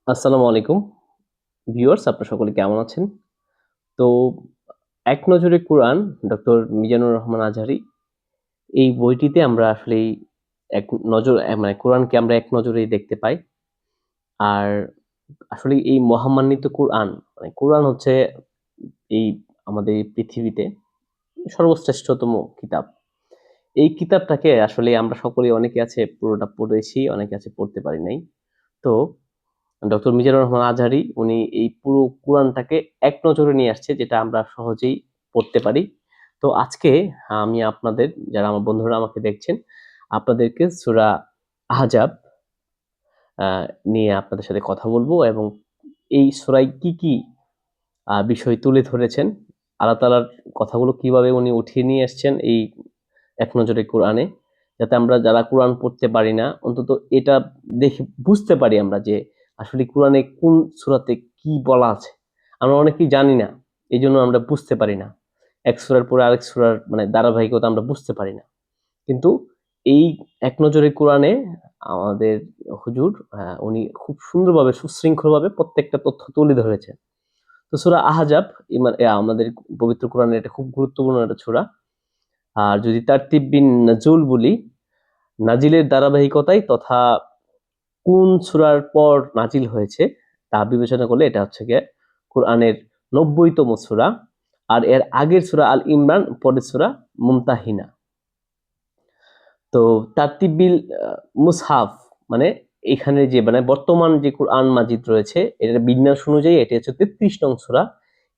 আসসালামু আলাইকুম ভিউয়ার্স, আপনারা সকলে কেমন আছেন? তো এক নজরে কোরআন ডক্টর মিজানুর রহমান আজহারী এই বইটিতে আমরা আসলেই এক নজর মানে কোরআনকে আমরা এক নজরেই দেখতে পাই। আর আসলে এই মহামান্বিত কোরআন মানে কোরআন হচ্ছে এই আমাদের এই পৃথিবীতে সর্বশ্রেষ্ঠতম কিতাব। এই কিতাবটাকে আসলে আমরা সকলেই অনেকে আছে পুরোটা পড়েছি, অনেকে আছে পড়তে পারি নাই। তো ডক্টর মিজানুর রহমান আজহারী উনি এই পুরো কোরআনটাকে এক নজরে নিয়ে আসছে, যেটা আমরা সহজেই পড়তে পারি। তো আজকে আমি আপনাদের, যারা আমার বন্ধুরা আমাকে দেখছেন, আপনাদেরকে সূরা আহজাব নিয়ে আপনাদের সাথে কথা বলবো এবং এই সূরায় কি কি বিষয় তুলে ধরেছেন, আল্লাহ তাআলার কথাগুলো কিভাবে উনি উঠিয়ে নিয়ে এসছেন এই এক নজরে কোরআনে, যাতে আমরা যারা কোরআন পড়তে পারি না অন্তত এটা দেখে বুঝতে পারি আমরা যে আসলে কোরআনে কোন সূরাতে কি বলা আছে। আমরা অনেকেই জানি না, এই জন্য আমরা বুঝতে পারি না, এক সূরার পরে আরেক সূরার মানে ধারাবাহিকতা আমরা বুঝতে পারি না। কিন্তু এই এক নজরে কোরআনে আমাদের হুজুর উনি খুব সুন্দরভাবে সুশৃঙ্খলভাবে প্রত্যেকটা তথ্য তুলে ধরেছেন। তো সূরা আহজাব আমাদের পবিত্র কোরআনের এটা খুব গুরুত্বপূর্ণ একটা সূরা। আর যদি তারতিব বিন নজুল বলি, নাজিলের ধারাবাহিকতায় তথা কোন সূরার পর নাজিল হয়েছে তা বিবেচনা করলে এটা হচ্ছে গিয়ে কোরআনের ৯০তম সূরা। আর এর আগের সূরা আল ইমরান, পরের সূরা মুমতাহিনা। তো তারতিব বিল মুসহাফ মানে এখানে যে মানে বর্তমান যে কোরআন মাজিদ রয়েছে এটার বিন্যাস অনুযায়ী এটি হচ্ছে ৩৩ নং সূরা।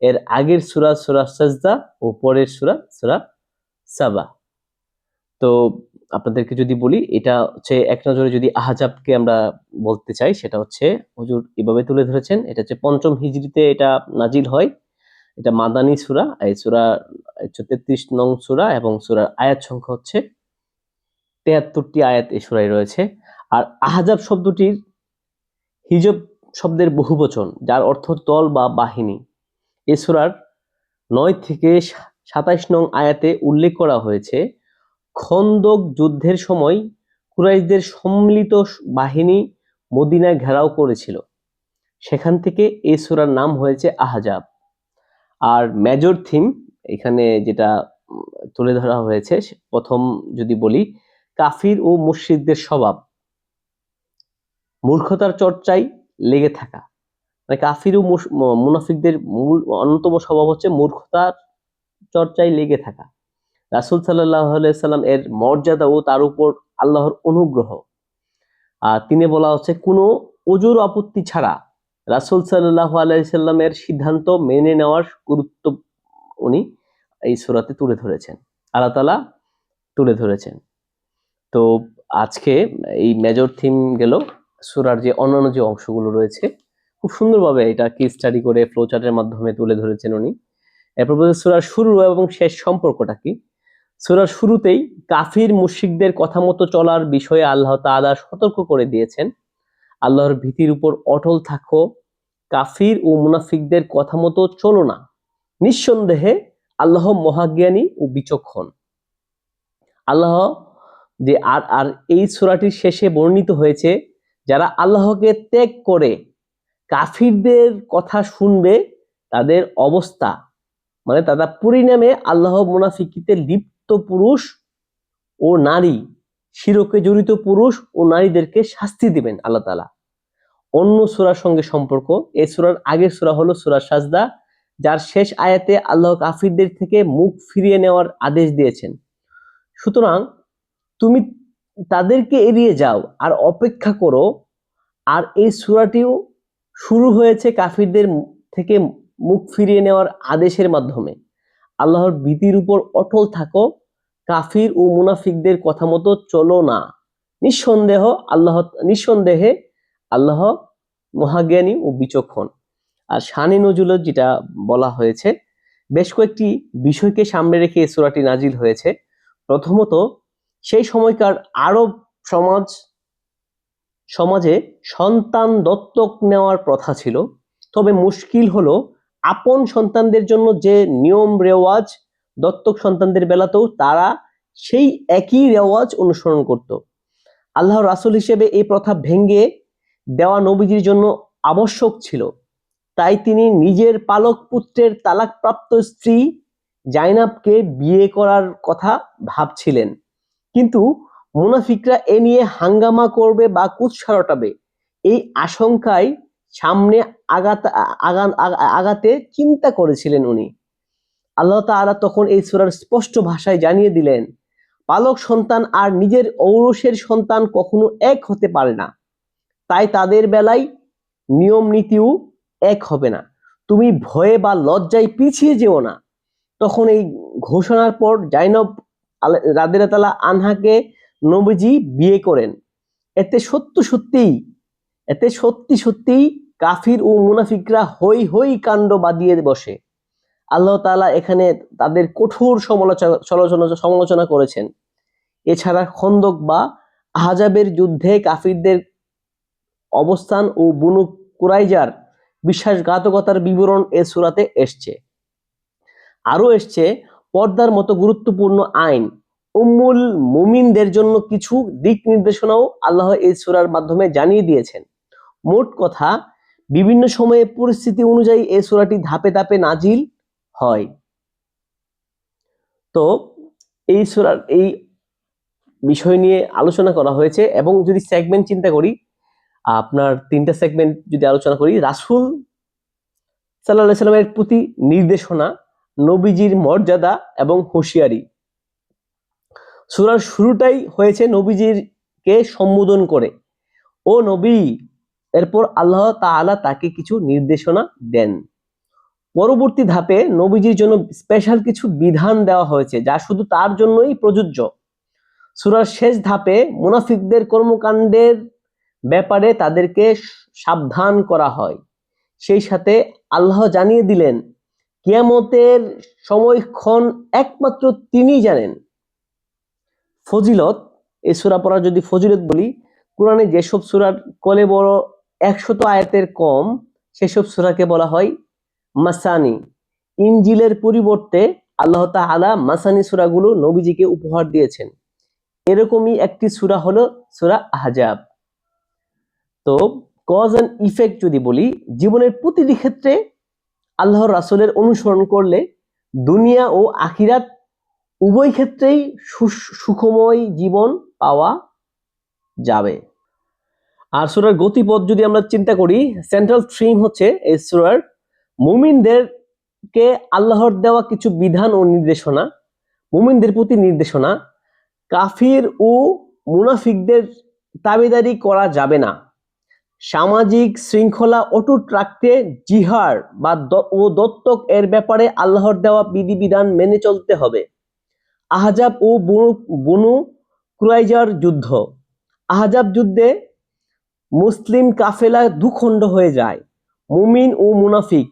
এর আগের সূরা সূরা সাজদা ও পরের সূরা সূরা সাবা। তো আপনাদেরকে যদি বলি, এটা হচ্ছে এক নজরে যদি আহজাবকে আমরা বলতে চাই, সেটা হচ্ছে হুজুর এভাবে তুলে ধরেছেন। এটা হচ্ছে পঞ্চম হিজরিতে এটা নাজিল হয়। এটা মাদানী সূরা। এই সূরা হচ্ছে ৩৩ নং সূরা এবং সূরার আয়াত সংখ্যা হচ্ছে ৭৩টি আয়াত এই সূরায় রয়েছে। আর আহজাব শব্দটির হিজব শব্দের বহুবচন, যার অর্থ দল বা বাহিনী। এই সূরার ৯ থেকে ২৭ নং আয়াতে উল্লেখ করা হয়েছে খন্দক যুদ্ধের সময় কুরাইশদের সম্মিলিত বাহিনী মদিনা ঘেরাও করেছিল। সেখান থেকে এই সূরার নাম হয়েছে আহজাব। আর মেজর থিম এখানে যেটা তুলে ধরা হয়েছে, প্রথম যদি বলি, কাফির ও মুশরিকদের স্বভাব, মূর্খতার চর্চায় লেগে থাকা। মানে কাফির ও মুনাফিকদের মূল অন্যতম স্বভাব হচ্ছে মূর্খতার চর্চায় লেগে থাকা। রাসূল সাল্লাল্লাহু আলাইহি সাল্লাম এর মর্যাদা ও তার উপর আল্লাহর অনুগ্রহ। তিনি বলা হচ্ছে কোনো ওজোর আপত্তি ছাড়া রাসূল সাল্লাল্লাহু আলাইহি সাল্লামের সিদ্ধান্ত মেনে নেওয়ার গুরুত্ব উনি এই সূরাতে তুলে ধরেছেন। আল্লাহ তাআলা তুলে ধরেছেন। তো আজকে এই মেজর থিম গেল। সূরার যে অন্যান্য যে অংশগুলো রয়েছে খুব সুন্দরভাবে এটা কেস স্টাডি করে ফ্লো চার্টের মাধ্যমে তুলে ধরেছেন উনি। এরপর সূরার শুরু এবং শেষ সম্পর্কটা কি। সূরার শুরুতেই কাফির মুশরিকদের কথা মতো চলার বিষয়ে আল্লাহ তাআলা সতর্ক করে দিয়েছেন। আল্লাহর ভীতির উপর অটল থাকো, কাফির ও মুনাফিকদের কথা মতো চলো না, নিঃসন্দেহে আল্লাহ মহাজ্ঞানী ও বিচক্ষণ। আল্লাহ যে আর আর এই সূরাটির শেষে বর্ণিত হয়েছে, যারা আল্লাহকে ত্যাগ করে কাফিরদের কথা শুনবে তাদের অবস্থা, মানে তারা পরিণামে আল্লাহ মুনাফিকিতে লিপ্ত পুরুষ ও নারী, শিরকে জড়িত পুরুষ ও নারীদেরকে শাস্তি দিবেন আল্লাহ তাআলা। অন্য সূরার সঙ্গে সম্পর্ক, এই সূরার আগের সূরা হলো সূরা সাজদা, যার শেষ আয়াতে আল্লাহ কাফিরদের থেকে মুখ ফিরিয়ে নেওয়ার আদেশ দিয়েছেন। সুতরাং তুমি তাদেরকে এড়িয়ে যাও আর অপেক্ষা করো। আর এই সূরাটিও শুরু হয়েছে কাফিরদের থেকে মুখ ফিরিয়ে নেওয়ার আদেশের মাধ্যমে। আল্লাহর ভীতির উপর অটল থাকো, কাফির ও মুনাফিকদের কথা মতো চলো না, নিঃসন্দেহে আল্লাহ মহাজ্ঞানী ও বিচক্ষণ। আর শানে নজুল যেটা বলা হয়েছে, বেশ কয়েকটি বিষয়কে সামনে রেখে এই সূরাটি নাজিল হয়েছে। প্রথমত, সেই সময়কার আরব সমাজে সন্তান দত্তক নেওয়ার প্রথা ছিল। তবে মুশকিল হলো আপন সন্তানদের জন্য যে নিয়ম রেওয়াজ দত্তক সন্তানদের বেলাতেও তারা সেই একই রেওয়াজ অনুসরণ করত। আল্লাহর রাসূল হিসেবে এই প্রথা ভেঙে দেওয়া নবীজির জন্য আবশ্যক ছিল, তাই তিনি নিজের পালক পুত্রের তালাকপ্রাপ্ত স্ত্রী জাইনাবকে বিয়ে করার কথা ভাবছিলেন। কিন্তু মুনাফিকরা এ নিয়ে হাঙ্গামা করবে বা কুৎসা রটাবে এই আশঙ্কায় সামনে আগাতে চিন্তা করেছিলেন উনি। আল্লাহ তাআলা তখন এই সূরার স্পষ্ট ভাষায় জানিয়ে দিলেন, পালক সন্তান আর নিজের ঔরসের সন্তান কখনো এক হতে পারে না, তাই তাদের বেলায় নিয়ম নীতিও এক হবে না। তুমি ভয়ে বা লজ্জায় পিছিয়ে যেও না। তখন এই ঘোষণার পর জাইনব রাদিয়াল্লাহু তাআলা আনহাকে নবীজি বিয়ে করেন। এতে সত্যি সত্যিই কাফির ও মুনাফিকরা হই হই কাণ্ড বাঁধিয়ে বসে। আল্লাহ তাআলা এখানে তাদের কঠোর সমালোচনা করেছেন। এছাড়া খন্দক বা আহজাবের যুদ্ধে কাফিরদের অবস্থান ও বনু কুরাইজার বিশ্বাসঘাতকতার বিবরণ এ সূরাতে এসছে। আরও এসছে পর্দার মতো গুরুত্বপূর্ণ আইন, উম্মুল মুমিনদের জন্য কিছু দিক নির্দেশনাও আল্লাহ এই সূরার মাধ্যমে জানিয়ে দিয়েছেন। মোট কথা, বিভিন্ন সময়ে পরিস্থিতি অনুযায়ী এই সূরাটি ধাপে ধাপে নাজিল হয়। তো এই সূরার এই বিষয় নিয়ে আলোচনা করা হয়েছে। এবং যদি সেগমেন্ট চিন্তা করি, আপনার 3টা সেগমেন্ট যদি আলোচনা করি, রাসূল সাল্লাল্লাহু আলাইহি সাল্লামের প্রতি নির্দেশনা, নবীজির মর্যাদা এবং হুঁশিয়ারি। সূরার শুরুটাই হয়েছে নবীজিকে সম্বোধন করে, ও নবী। এরপর আল্লাহ তাআলা তাকে কিছু নির্দেশনা দেন। পরবর্তী ধাপে নবীজির জন্য স্পেশাল কিছু বিধান দেওয়া হয়েছে, যা শুধু তার জন্যই প্রযোজ্য। সূরার শেষ ধাপে মুনাফিকদের কর্মকাণ্ডের ব্যাপারে তাদেরকে সাবধান করা হয়। সেই সাথে আল্লাহ জানিয়ে দিলেন, কিয়ামতের সময়ক্ষণ একমাত্র তিনিই জানেন। ফজিলত, এই সূরা পড়ার যদি ফজিলত বলি, কোরআনে যেসব সূরার কলে বড় 100 আয়াতের কম, সেসব সূরাকে বলা হয় মাসানি। ইনজিলের পরিবর্তে আল্লাহ তাআলা মাসানি সূরাগুলো নবীজিকে উপহার দিয়েছেন। এরকমই একটি সূরা হলো সূরা আহজাব। তো কজ এন্ড ইফেক্ট যদি বলি, জীবনের প্রতিটি ক্ষেত্রে আল্লাহর রাসূলের অনুসরণ করলে দুনিয়া ও আখিরাত উভয় ক্ষেত্রেই সুখময় জীবন পাওয়া যাবে। আর সূরার গতিপথ যদি আমরা চিন্তা করি, সেন্ট্রাল থিম হচ্ছে এই সূরার মুমিনদেরকে আল্লাহর দেওয়া কিছু বিধান ও নির্দেশনা, মুমিনদের প্রতি নির্দেশনা। কাফির ও মুনাফিকদের তাবেদারি করা যাবে না। সামাজিক শৃঙ্খলা অটুট রাখতে জিহার বা দত্তক এর ব্যাপারে আল্লাহর দেওয়া বিধিবিধান মেনে চলতে হবে। আহজাব ও বনু কুরাইজার যুদ্ধ। আহজাব যুদ্ধে মুসলিম কাফেলা দুখণ্ড হয়ে যায়। মুমিন ও মুনাফিক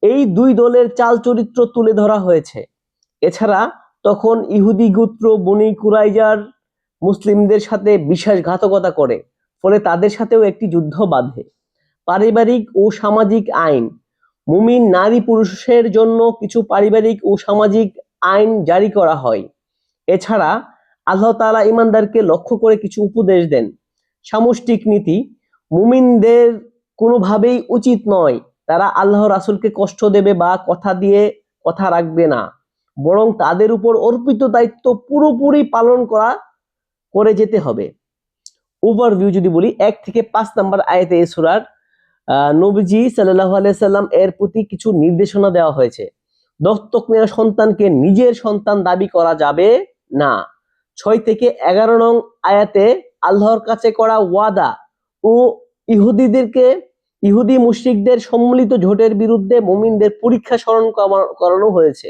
এই দুই দলের চাল চরিত্র তুলে ধরা হয়েছে। এছাড়া তখন ইহুদি গোত্র বনি কুরাইজার মুসলিমদের সাথে বিশ্বাসঘাতকতা করে, ফলে তাদের সাথেও একটি যুদ্ধ বাধে। পারিবারিক ও সামাজিক আইন, মুমিন নারী পুরুষের জন্য কিছু পারিবারিক ও সামাজিক আইন জারি করা হয়। এছাড়া আল্লাহ তাআলা ঈমানদারকে লক্ষ্য করে কিছু উপদেশ দেন। সামষ্টিক নীতি, মুমিনদের কোনোভাবেই উচিত নয় তারা আল্লাহ রাসূলকে কষ্ট দেবে বা কথা দিয়ে কথা রাখবে না, বরং তাদের উপর অর্পিত দায়িত্ব পুরোপুরি পালন করে যেতে হবে। ওভারভিউ যদি বলি, 1 থেকে 5 নম্বর আয়াতে এই সূরার নবীজি সাল্লাল্লাহু আলাইহি সাল্লাম এর প্রতি কিছু নির্দেশনা দেওয়া হয়েছে। দত্তক নেওয়া সন্তানকে নিজের সন্তান দাবি করা যাবে না। 6 থেকে 11 নং আয়াতে আল্লাহর কাছে করা ওয়াদা ও ইহুদি মুশরিকদের সম্মিলিত জোটের বিরুদ্ধে মুমিনদের পরীক্ষা স্মরণ করানো হয়েছে।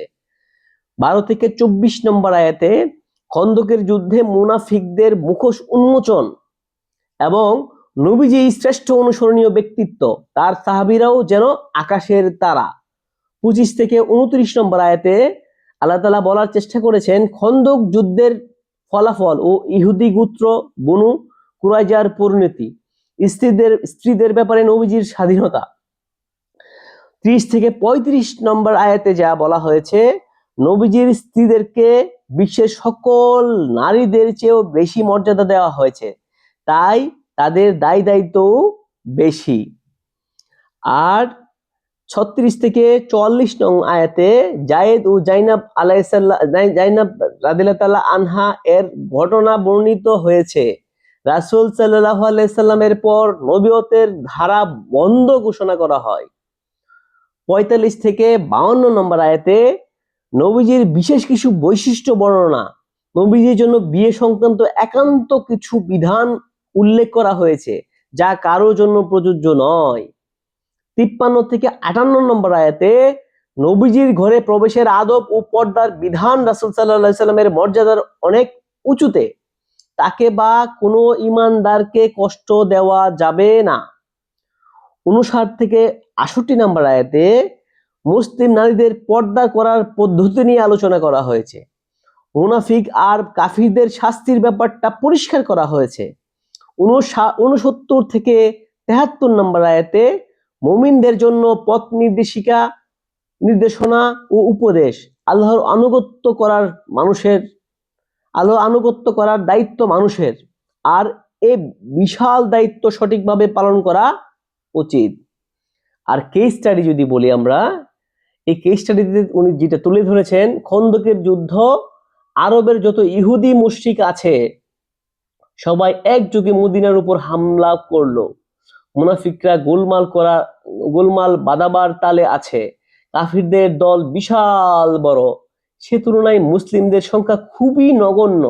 12 থেকে 24 নম্বর আয়াতে খন্দকের যুদ্ধে মুনাফিকদের মুখোশ উন্মোচন এবং নবীজি শ্রেষ্ঠ অনুসরণীয় ব্যক্তিত্ব, তার সাহাবীরাও যেন আকাশের তারা। 25 থেকে 29 নম্বর আয়াতে আল্লাহ তাআলা বলার চেষ্টা করেছেন খন্দক যুদ্ধের ফলাফল ও ইহুদি গোত্র বনু কুরাইজার পরিণতি, স্ত্রীদের ব্যাপারে নবীজির স্বাধীনতা। 30 থেকে 35 নম্বর আয়াতে যা বলা হয়েছে, নবীজির স্ত্রীদেরকে বিশ্বের সকল নারীদের চেয়েও বেশি মর্যাদা দেওয়া হয়েছে, তাই তাদের দায় দায়িত্বও বেশি। আর 36 থেকে 44 নং আয়াতে জায়েদ ও জাইনাব জাইনাব রাদিয়াল্লাহু তাআলা আনহা এর ঘটনা বর্ণিত হয়েছে। রাসূল সাল্লাল্লাহু আলাইহি সাল্লামের পর নবুয়তের ধারা বন্ধ ঘোষণা করা হয়। 45 থেকে 52 নম্বর আয়াতে নবীজির বিশেষ কিছু বৈশিষ্ট্য বর্ণনা, নবীজির জন্য বিয়ে সংক্রান্ত একান্ত কিছু বিধান উল্লেখ করা হয়েছে যা কারো জন্য প্রযোজ্য নয়। 53 থেকে 58 নম্বর আয়াতে নবীজির ঘরে প্রবেশের আদব ও পর্দার বিধান রাসূল সাল্লাল্লাহু আলাইহি সাল্লামের মর্যাদার অনেক উঁচুতে, তাকে বা কোনো ঈমানদারকে কষ্ট দেওয়া যাবে না। 59 থেকে 68 নম্বর আয়াতে মুসলিম নারীদের পর্দা করার পদ্ধতি নিয়ে আলোচনা করা হয়েছে। মুনাফিক আর কাফিরদের শাস্তির ব্যাপারটা পরিষ্কার করা হয়েছে। 69 থেকে 73 নম্বর আয়াতে মুমিনদের জন্য পথ নির্দেশনা ও উপদেশ, আল্লাহর আনুগত্য করার দায়িত্ব মানুষের, আর এই বিশাল দায়িত্ব সঠিকভাবে পালন করা উচিত। আর কেস স্টাডি যদি বলি আমরা, এই কেস স্টাডিতে উনি যেটা তুলে ধরেছেন, খন্দকের যুদ্ধ, আরবের যত ইহুদি মুশরিক আছে সবাই একযোগে মদিনার উপর হামলা করলো। মুনাফিকরা গোলমাল বাঁধাবার তালে আছে। কাফিরদের দল বিশাল বড়, সে তুলনায় মুসলিমদের সংখ্যা খুবই নগণ্য।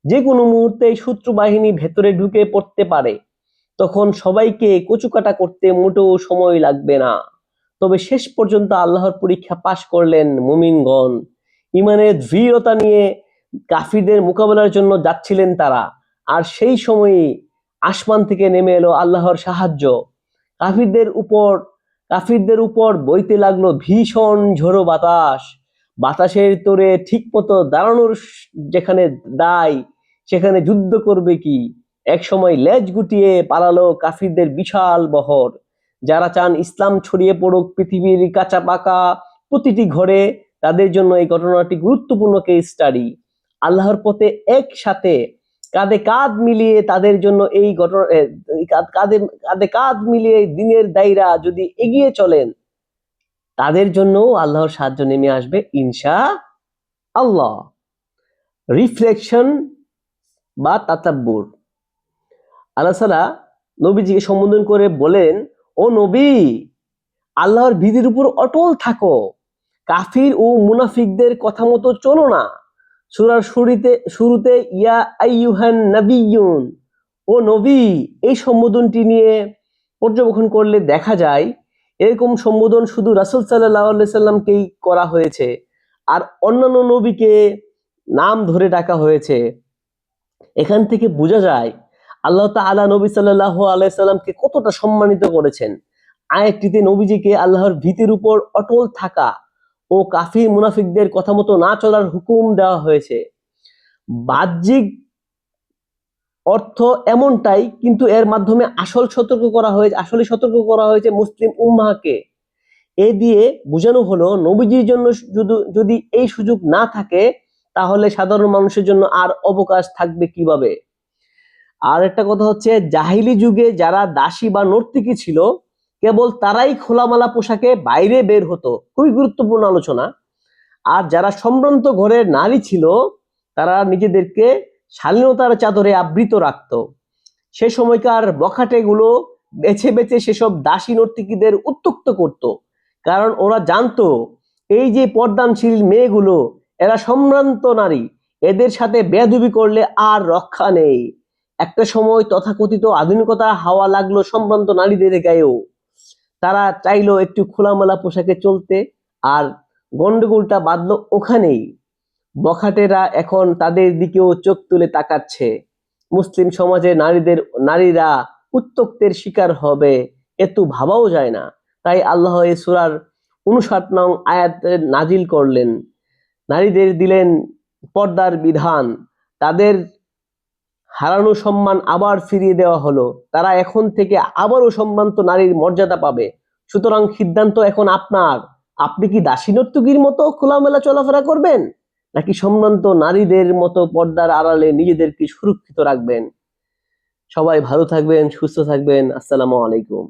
যে কোনো মুহূর্তে শত্রু বাহিনী ভেতরে ঢুকে পড়তে পারে। তখন সবাইকে কচুকাটা করতে মোটেও সময় লাগবে না। তবে শেষ পর্যন্ত আল্লাহর পরীক্ষা পাশ করলেন মুমিনগণ। ইমানের দৃঢ়তা নিয়ে কাফিরদের মোকাবেলার জন্য যাচ্ছিলেন তারা, আর সেই সময়ে আসমান থেকে নেমে এলো আল্লাহর সাহায্য। কাফিরদের উপর বইতে লাগলো ভীষণ ঝোড়ো বাতাস। বাতাসের তোরে ঠিক মতো দাঁড়ানোর যেখানে দায়, সেখানে যুদ্ধ করবে কি? এক সময় লেজ গুটিয়ে পালালো কাফিরদের বিশাল বহর। যারা চান ইসলাম ছড়িয়ে পড়ুক পৃথিবীর কাঁচা পাকা প্রতিটি ঘরে, তাদের জন্য এই ঘটনাটি গুরুত্বপূর্ণ কেস স্টাডি। আল্লাহর পথে একসাথে কাঁধে কাঁধ মিলিয়ে তাদের জন্য এই ঘটনা কাঁধে কাঁধ মিলিয়ে দিনের দায়রা যদি এগিয়ে চলেন, তাদের জন্য আল্লাহর সাহায্য নেমে আসবে ইনশাআল্লাহ। রিফ্লেকশন বা তাতাব্বুর। আল্লাহ তাআলা নবীজিকে সম্বোধন করে বলেন, ও নবী, আল্লাহর ভীতির উপর অটল থাকো, কাফির ও মুনাফিকদের কথা মতো চলো না। সূরার শুরুতে ইয়া আইয়ুহান নাবিয়্যুন, ও নবী, এই সম্বোধনটি নিয়ে পর্যবেক্ষণ করলে দেখা যায় এরকম সম্বোধন শুধু রাসূল সাল্লাল্লাহু আলাইহি সাল্লামকেই করা হয়েছে, আর অন্যান্য নবীকে নাম ধরে ডাকা হয়েছে। এখান থেকে বোঝা যায় আল্লাহ তাআলা নবী সাল্লাল্লাহু আলাইহি সাল্লামকে কতটা সম্মানিত করেছেন। আয়াতটিতে নবীজিকে আল্লাহর ভীতির উপর অটল থাকা ও কাফির মুনাফিকদের কথা মতো না চলার হুকুম দেওয়া হয়েছে। বাহ্যিক অর্থ এমনটাই, কিন্তু এর মাধ্যমে আসলে সতর্ক করা হয়েছে মুসলিম উম্মাহকে। এ দিয়ে বোঝানো হলো নবীজির জন্য যদি এই সুযোগ না থাকে, তাহলে সাধারণ মানুষের জন্য আর অবকাশ থাকবে কিভাবে। আর একটা কথা হচ্ছে, জাহিলি যুগে যারা দাসী বা নর্তকী ছিল, কেবল তারাই খোলামেলা পোশাকে বাইরে বের হতো। খুবই গুরুত্বপূর্ণ আলোচনা। আর যারা সম্ভ্রান্ত ঘরের নারী ছিল, তারা নিজেদেরকে শালীনতার চাদরে আবৃত রাখত। সে সময়কার বখাটেগুলো বেছে বেছে সেসব দাসী নর্তকীদের উত্ত্যক্ত করত, কারণ ওরা জানতো এই যে পর্দানশীল মেয়েগুলো, এরা সম্ভ্রান্ত নারী, এদের সাথে বেয়াদবি করলে আর রক্ষা নেই। একটা সময় তথাকথিত আধুনিকতার হাওয়া লাগলো সম্ভ্রান্ত নারীদের গায়েও। তারা চাইলো একটু খোলামেলা পোশাকে চলতে, আর গন্ডগোলটা বাঁধলো ওখানেই। বখাটেরা এখন তাদের দিকেও চোখ তুলে তাকাচ্ছে। মুসলিম সমাজে নারীরা উত্ত্যক্তের শিকার হবে, এত ভাবাও যায় না। তাই আল্লাহ এই সূরার 59 নং আয়াত নাজিল করলেন। নারীদের দিলেন পর্দার বিধান, তাদের হারানো সম্মান আবার ফিরিয়ে দেওয়া হলো। তারা এখন থেকে আবারও সম্ভ্রান্ত নারীর মর্যাদা পাবে। সুতরাং সিদ্ধান্ত এখন আপনার। আপনি কি দাসী নর্তকীর মতো খোলামেলা চলাফেরা করবেন, নাকি সম্ভ্রান্ত নারীদের মতো পর্দার আড়ালে নিজেদেরকে সুরক্ষিত রাখবেন? সবাই ভালো থাকবেন, সুস্থ থাকবেন। আসসালামু আলাইকুম।